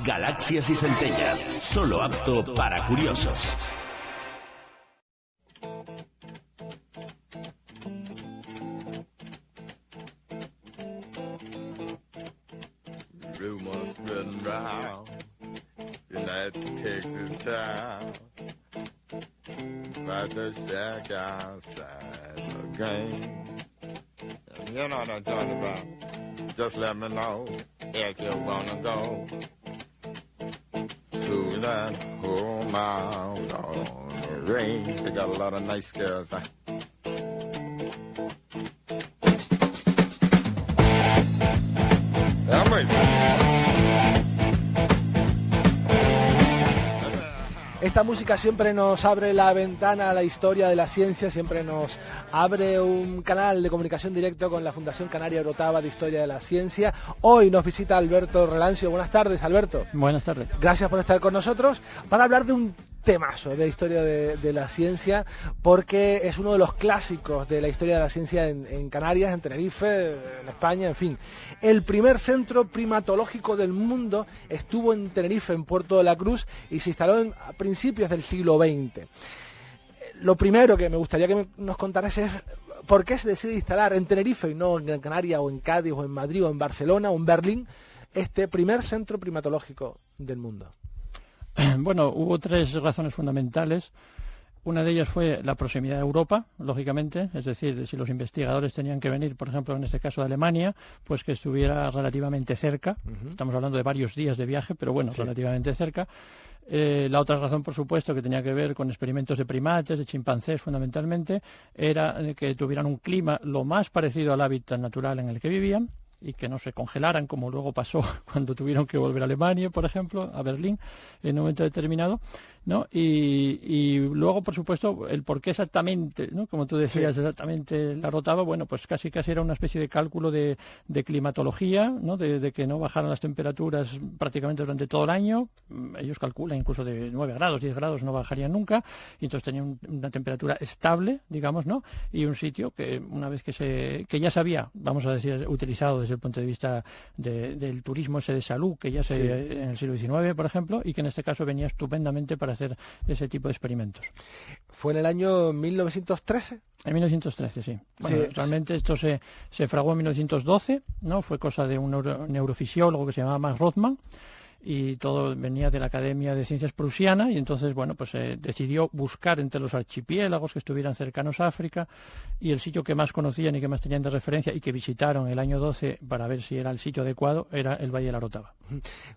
Galaxias y Centellas, solo apto para curiosos. Rumors spreading round United Texas town about the shack outside the game. You know what I'm talking about. Just let me know if you wanna go to that home out on the range. They got a lot of nice girls. Esta música siempre nos abre la ventana a la historia de la ciencia, siempre nos abre un canal de comunicación directo con la Fundación Canaria Orotava de Historia de la Ciencia. Hoy nos visita Alberto Relancio. Buenas tardes, Alberto. Buenas tardes. Gracias por estar con nosotros para hablar de un temazo de historia de la ciencia, porque es uno de los clásicos de la historia de la ciencia en Canarias, en Tenerife, en España, en fin. El primer centro primatológico del mundo estuvo en Tenerife, en Puerto de la Cruz, y se instaló a principios del siglo XX. Lo primero que me gustaría que nos contaras es por qué se decide instalar en Tenerife y no en Gran Canaria, o en Cádiz, o en Madrid, o en Barcelona, o en Berlín, este primer centro primatológico del mundo. Bueno, hubo tres razones fundamentales. Una de ellas fue la proximidad a Europa, lógicamente, es decir, si los investigadores tenían que venir, por ejemplo, en este caso de Alemania, pues que estuviera relativamente cerca. Estamos hablando de varios días de viaje, pero bueno, sí, relativamente cerca. La otra razón, por supuesto, que tenía que ver con experimentos de primates, de chimpancés fundamentalmente, era que tuvieran un clima lo más parecido al hábitat natural en el que vivían, y que no se congelaran, como luego pasó cuando tuvieron que volver a Alemania, por ejemplo, a Berlín, en un momento determinado, ¿no? Y luego, por supuesto, el por qué exactamente, ¿no? Como tú decías, sí, exactamente la Orotava, bueno, pues casi era una especie de cálculo de climatología, ¿no? De que no bajaran las temperaturas prácticamente durante todo el año. Ellos calculan incluso de 9 grados, 10 grados no bajarían nunca, y entonces tenían una temperatura estable, digamos, ¿no? Y un sitio que una vez que ya se había, vamos a decir, utilizado desde el punto de vista del turismo ese de salud, que ya en el siglo XIX, por ejemplo, y que en este caso venía estupendamente para hacer ese tipo de experimentos. ¿Fue en el año 1913? En 1913, sí. Bueno, sí, realmente esto se fraguó en 1912, ¿no? Fue cosa de un neurofisiólogo que se llamaba Max Rothman, y todo venía de la Academia de Ciencias Prusiana, y entonces, bueno, pues decidió buscar entre los archipiélagos que estuvieran cercanos a África, y el sitio que más conocían y que más tenían de referencia y que visitaron el año 12 para ver si era el sitio adecuado era el Valle de la Orotava.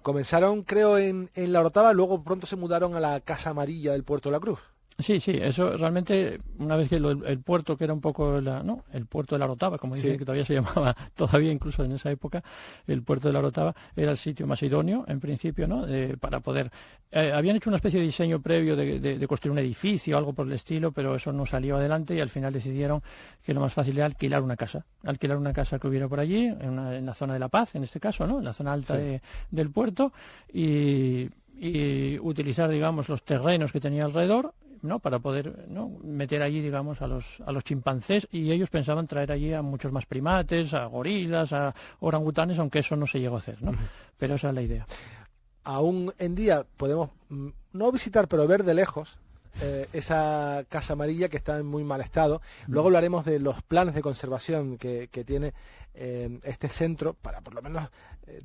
Comenzaron, creo, en la Orotava, luego pronto se mudaron a la Casa Amarilla del Puerto de la Cruz. Sí, eso realmente, una vez que el puerto, que era un poco el puerto de la Orotava, como dicen, que todavía se llamaba, todavía incluso en esa época, el puerto de la Orotava era el sitio más idóneo, en principio, ¿no? Para poder... habían hecho una especie de diseño previo de construir un edificio, algo por el estilo, pero eso no salió adelante, y al final decidieron que lo más fácil era alquilar una casa que hubiera por allí, en la zona de La Paz, en este caso, ¿no? En la zona alta del puerto, y utilizar, digamos, los terrenos que tenía alrededor, ¿no? Para poder, ¿no? Meter allí, digamos, a los chimpancés, y ellos pensaban traer allí a muchos más primates, a gorilas, a orangutanes, aunque eso no se llegó a hacer, ¿no? Pero esa es la idea. Aún en día podemos no visitar, pero ver de lejos esa Casa Amarilla, que está en muy mal estado. Luego hablaremos de los planes de conservación que tiene este centro, para por lo menos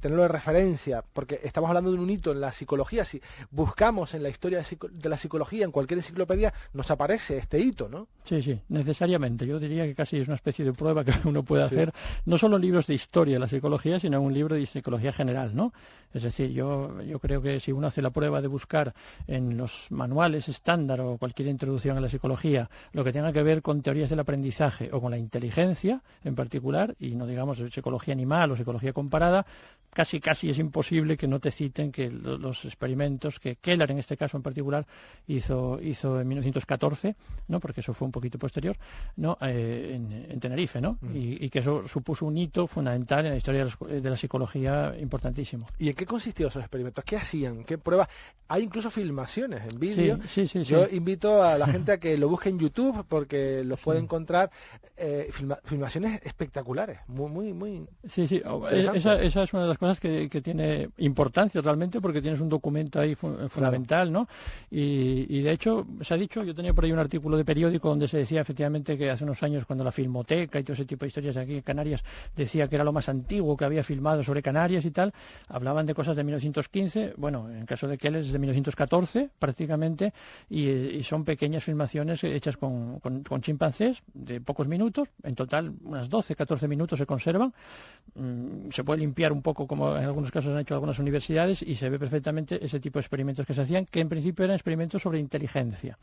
tenerlo de referencia, porque estamos hablando de un hito en la psicología. Si buscamos en la historia de la psicología, en cualquier enciclopedia, nos aparece este hito, ¿no? Sí, necesariamente. Yo diría que casi es una especie de prueba que uno puede hacer, no solo en libros de historia de la psicología, sino en un libro de psicología general, ¿no? Es decir, yo creo que si uno hace la prueba de buscar en los manuales estándar o cualquier introducción a la psicología lo que tenga que ver con teorías del aprendizaje o con la inteligencia en particular, y no digamos de psicología animal o psicología comparada, casi es imposible que no te citen que los experimentos que Keller, en este caso en particular, hizo en 1914, ¿no? Porque eso fue un poquito posterior, ¿no? En Tenerife, ¿no? Y que eso supuso un hito fundamental en la historia de la psicología importantísimo. ¿Y en qué consistió esos experimentos? ¿Qué hacían? ¿Qué pruebas? Hay incluso filmaciones en vídeo. Sí. Yo invito a la gente a que lo busque en YouTube, porque los puede encontrar filmaciones espectaculares, muy Sí, esa es una de las cosas que tiene importancia realmente, porque tienes un documento ahí fundamental, ¿no? Y de hecho, se ha dicho, yo tenía por ahí un artículo de periódico donde se decía efectivamente que hace unos años, cuando la Filmoteca y todo ese tipo de historias aquí en Canarias decía que era lo más antiguo que había filmado sobre Canarias y tal, hablaban de cosas de 1915, bueno, en el caso de Keller es de 1914 prácticamente, y son pequeñas filmaciones hechas con chimpancés de pocos minutos, en total unas 12, 14 minutos se conservan, se puede limpiar un poco como en algunos casos han hecho algunas universidades y se ve perfectamente ese tipo de experimentos que se hacían, que en principio eran experimentos sobre inteligencia.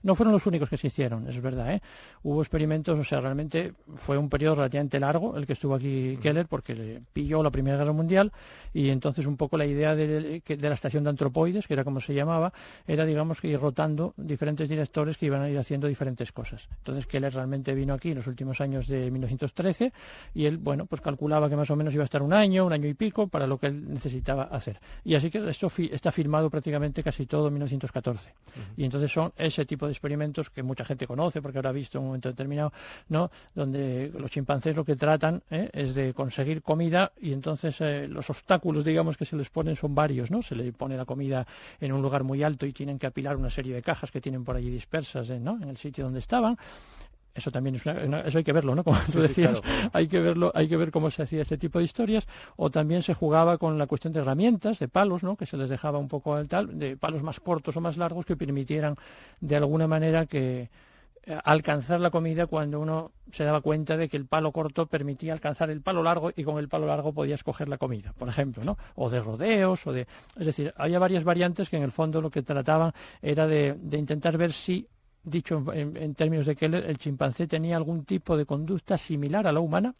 No fueron los únicos que se hicieron, es verdad, ¿eh? Hubo experimentos, o sea, realmente fue un periodo relativamente largo el que estuvo aquí Keller, porque le pilló la Primera Guerra Mundial, y entonces un poco la idea de la estación de antropoides, que era como se llamaba, era, digamos, que ir rotando diferentes directores que iban a ir haciendo diferentes cosas. Entonces Keller realmente vino aquí en los últimos años de 1913 y él, bueno, pues calculaba que más o menos iba a estar un año y pico para lo que él necesitaba hacer. Y así que esto está filmado prácticamente casi todo en 1914. Y entonces son ese tipo de experimentos que mucha gente conoce porque habrá visto en un momento determinado, ¿no? Donde los chimpancés lo que tratan es de conseguir comida, y entonces los obstáculos, digamos, que se les ponen son varios, ¿no? Se le pone la comida en un lugar muy alto y tienen que apilar una serie de cajas que tienen por allí dispersas, ¿no? En el sitio donde estaban. Eso también eso hay que verlo, ¿no? Como tú decías, sí, claro. Hay que ver cómo se hacía este tipo de historias. O también se jugaba con la cuestión de herramientas, de palos, ¿no? Que se les dejaba un poco al tal, de palos más cortos o más largos que permitieran de alguna manera que alcanzar la comida cuando uno se daba cuenta de que el palo corto permitía alcanzar el palo largo y con el palo largo podías coger la comida, por ejemplo, ¿no? O de rodeos, es decir, había varias variantes que en el fondo lo que trataban era de intentar ver si, dicho en términos de Keller, el chimpancé tenía algún tipo de conducta similar a la humana,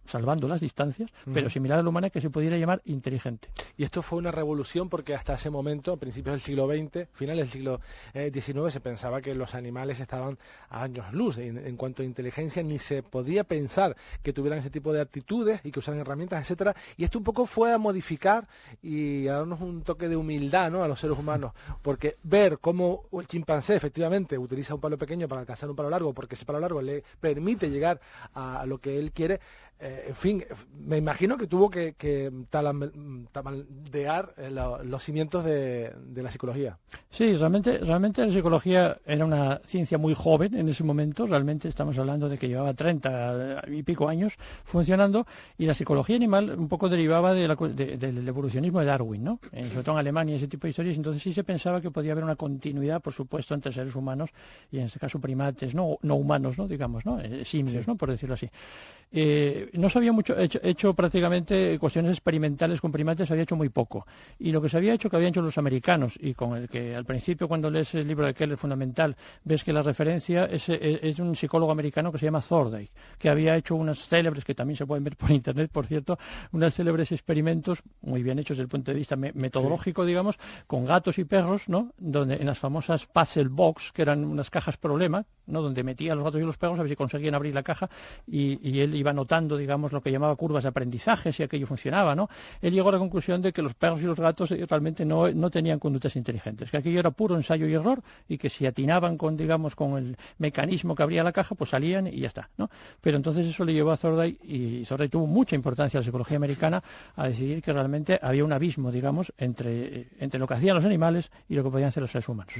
salvando las distancias, pero similar a la humana, que se pudiera llamar inteligente. Y esto fue una revolución porque hasta ese momento, a principios del siglo XX, finales del siglo XIX, se pensaba que los animales estaban a años luz en cuanto a inteligencia, ni se podía pensar que tuvieran ese tipo de actitudes y que usaran herramientas, etcétera. Y esto un poco fue a modificar y a darnos un toque de humildad, ¿no?, a los seres humanos, porque ver cómo el chimpancé efectivamente utiliza un palo pequeño para alcanzar un palo largo, porque ese palo largo le permite llegar a lo que él quiere. En fin, me imagino que tuvo que tamaldear los cimientos de la psicología. Sí, realmente la psicología era una ciencia muy joven en ese momento. Realmente estamos hablando de que llevaba 30 y pico años funcionando, y la psicología animal un poco derivaba del evolucionismo de Darwin, ¿no? Sobre todo en Alemania, ese tipo de historias. Entonces sí se pensaba que podía haber una continuidad, por supuesto, entre seres humanos y en este caso primates, no humanos, ¿no? Digamos, ¿no? Simios, ¿no? Por decirlo así. No se había hecho prácticamente cuestiones experimentales con primates, se había hecho muy poco. Y lo que se había hecho, que habían hecho los americanos, y con el que al principio, cuando lees el libro de Keller fundamental, ves que la referencia es de un psicólogo americano que se llama Thorndike, que había hecho unas célebres, que también se pueden ver por internet, por cierto, unas célebres experimentos muy bien hechos desde el punto de vista metodológico, digamos, con gatos y perros, ¿no? Donde en las famosas puzzle box, que eran unas cajas problema, ¿no? Donde metía a los gatos y los perros a ver si conseguían abrir la caja, y él iba notando, digamos, lo que llamaba curvas de aprendizaje, si aquello funcionaba, ¿no? Él llegó a la conclusión de que los perros y los gatos realmente no tenían conductas inteligentes, que aquello era puro ensayo y error, y que si atinaban con el mecanismo que abría la caja, pues salían y ya está, ¿no? Pero entonces eso le llevó a Thorndike, y Thorndike tuvo mucha importancia en la psicología americana, a decidir que realmente había un abismo, digamos, entre lo que hacían los animales y lo que podían hacer los seres humanos.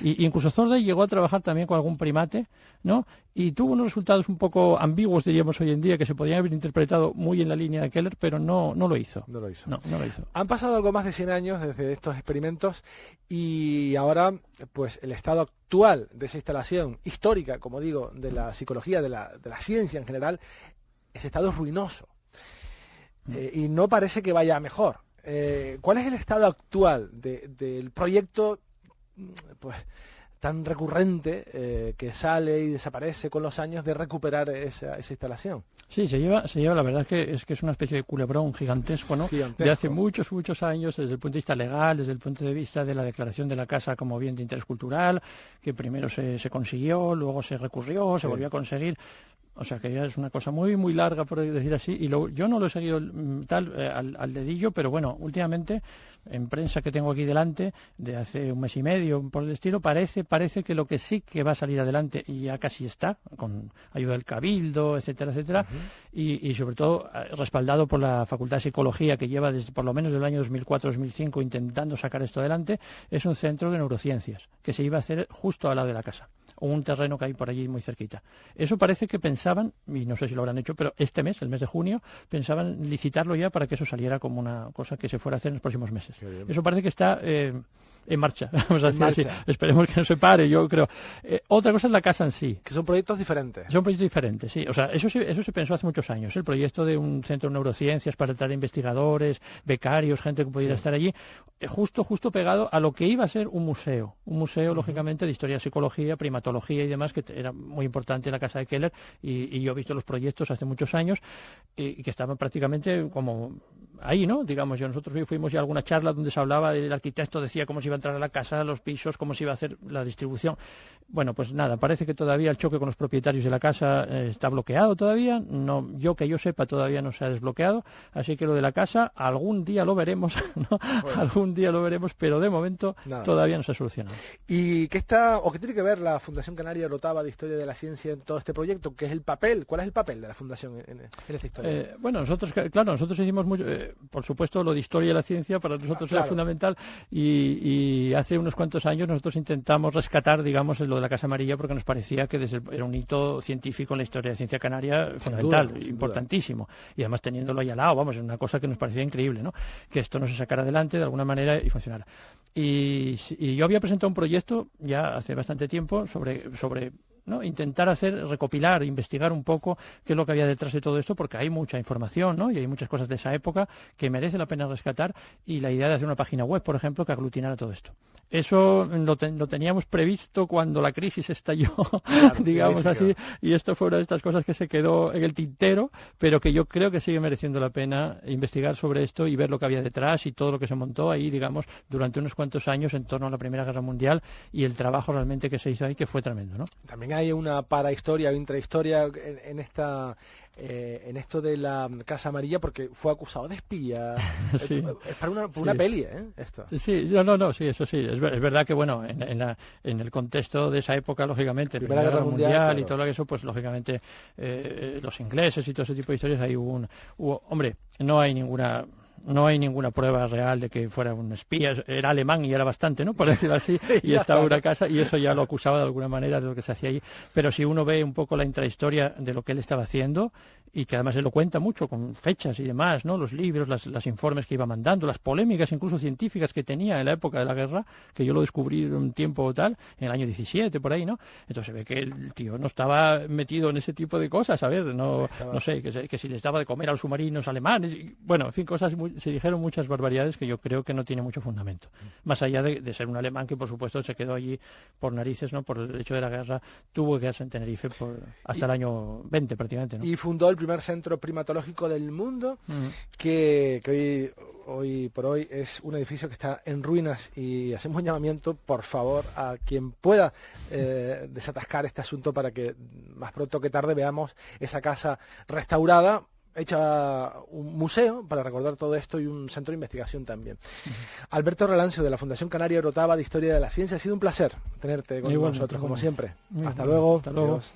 Y incluso Thorndike llegó a trabajar también con algún primate, ¿no? Y tuvo unos resultados un poco ambiguos, diríamos hoy en día, que se podían haber interpretado muy en la línea de Keller, pero no lo hizo. No lo hizo. No lo hizo. Han pasado algo más de 100 años desde estos experimentos, y ahora, pues, el estado actual de esa instalación histórica, como digo, de la psicología, de la ciencia en general, ese estado es ruinoso. Y no parece que vaya mejor. ¿Cuál es el estado actual del proyecto, pues, tan recurrente que sale y desaparece con los años, de recuperar esa instalación? Sí, se lleva, la verdad es que es una especie de culebrón gigantesco, ¿no? Gigantesco. De hace muchos años, desde el punto de vista legal, desde el punto de vista de la declaración de la casa como bien de interés cultural, que primero se consiguió, luego se recurrió, se volvió a conseguir. O sea que ya es una cosa muy muy larga, por decir así, y yo no lo he seguido al dedillo, pero bueno, últimamente en prensa que tengo aquí delante, de hace un mes y medio, por el estilo, parece que lo que sí que va a salir adelante, y ya casi está, con ayuda del Cabildo, etcétera, etcétera, y sobre todo respaldado por la Facultad de Psicología, que lleva desde por lo menos del año 2004-2005 intentando sacar esto adelante, es un centro de neurociencias, que se iba a hacer justo al lado de la casa, o un terreno que hay por allí muy cerquita. Eso parece que pensaban, y no sé si lo habrán hecho, pero este mes, el mes de junio, pensaban licitarlo ya para que eso saliera como una cosa que se fuera a hacer en los próximos meses. Eso parece que está en marcha, vamos a decir así. Esperemos que no se pare, yo creo. Otra cosa es la casa en sí. Que son proyectos diferentes. Son proyectos diferentes, sí. O sea, eso se pensó hace muchos años. El proyecto de un centro de neurociencias para traer investigadores, becarios, gente que pudiera estar allí, justo pegado a lo que iba a ser un museo. Un museo, lógicamente, de historia, psicología, primatología y demás, que era muy importante en la casa de Keller, y yo he visto los proyectos hace muchos años, y que estaban prácticamente como ahí, ¿no? Digamos, nosotros fuimos ya a alguna charla donde se hablaba, el arquitecto decía cómo se iba a entrar a la casa, los pisos, cómo se iba a hacer la distribución. Bueno, pues nada, parece que todavía el choque con los propietarios de la casa está bloqueado todavía. No, que yo sepa, todavía no se ha desbloqueado, así que lo de la casa algún día lo veremos, ¿no? Bueno. Algún día lo veremos, pero de momento todavía no se ha solucionado. ¿Y qué tiene que ver la Fundación Canaria Orotava de Historia de la Ciencia en todo este proyecto? ¿Qué es el papel? ¿Cuál es el papel de la Fundación en esta historia? Bueno, nosotros hicimos mucho, por supuesto, lo de Historia de la Ciencia para nosotros era fundamental, y hace unos cuantos años nosotros intentamos rescatar, digamos, lo de la Casa Amarilla, porque nos parecía que era un hito científico en la historia de ciencia canaria fundamental, importantísimo, y además teniéndolo ahí al lado, vamos, es una cosa que nos parecía increíble, ¿no? Que esto no se sacara adelante de alguna manera y funcionara. Y yo había presentado un proyecto ya hace bastante tiempo sobre ¿no? Intentar recopilar, investigar un poco qué es lo que había detrás de todo esto, porque hay mucha información, ¿no? Y hay muchas cosas de esa época que merece la pena rescatar, y la idea de hacer una página web, por ejemplo, que aglutinara todo esto. Eso lo teníamos previsto cuando la crisis estalló, digamos así, y esto fue una de estas cosas que se quedó en el tintero, pero que yo creo que sigue mereciendo la pena investigar sobre esto y ver lo que había detrás y todo lo que se montó ahí, digamos, durante unos cuantos años en torno a la Primera Guerra Mundial, y el trabajo realmente que se hizo ahí, que fue tremendo, ¿no? También hay una parahistoria o intrahistoria en esto de la Casa Amarilla, porque fue acusado de espía. Sí. Es para una peli, esto. Sí, no, sí, eso sí. Es verdad que, bueno, en el contexto de esa época, lógicamente, Primera Guerra Mundial, claro, y todo eso, pues lógicamente los ingleses y todo ese tipo de historias, ahí hombre, no hay ninguna prueba real de que fuera un espía. Era alemán y era bastante, ¿no? Por decirlo así, y estaba en una casa, y eso ya lo acusaba de alguna manera de lo que se hacía allí. Pero si uno ve un poco la intrahistoria de lo que él estaba haciendo, y que además él lo cuenta mucho con fechas y demás, ¿no? Los libros, los informes que iba mandando, las polémicas incluso científicas que tenía en la época de la guerra, que yo lo descubrí en un tiempo tal, en el año 17, por ahí, ¿no? Entonces se ve que el tío no estaba metido en ese tipo de cosas, a ver, no sé, que si les daba de comer a los submarinos alemanes, y, bueno, en fin, se dijeron muchas barbaridades que yo creo que no tiene mucho fundamento. Más allá de ser un alemán que, por supuesto, se quedó allí por narices, ¿no? Por el hecho de la guerra, tuvo que quedarse en Tenerife hasta el año 20 prácticamente, ¿no? Y fundó el primer centro primatológico del mundo, que hoy por hoy es un edificio que está en ruinas, y hacemos un llamamiento, por favor, a quien pueda desatascar este asunto para que más pronto que tarde veamos esa casa restaurada, hecha un museo para recordar todo esto, y un centro de investigación también. Alberto Relancio, de la Fundación Canaria Orotava de Historia de la Ciencia, ha sido un placer tenerte con nosotros, como siempre. Hasta luego. Hasta luego. Adiós.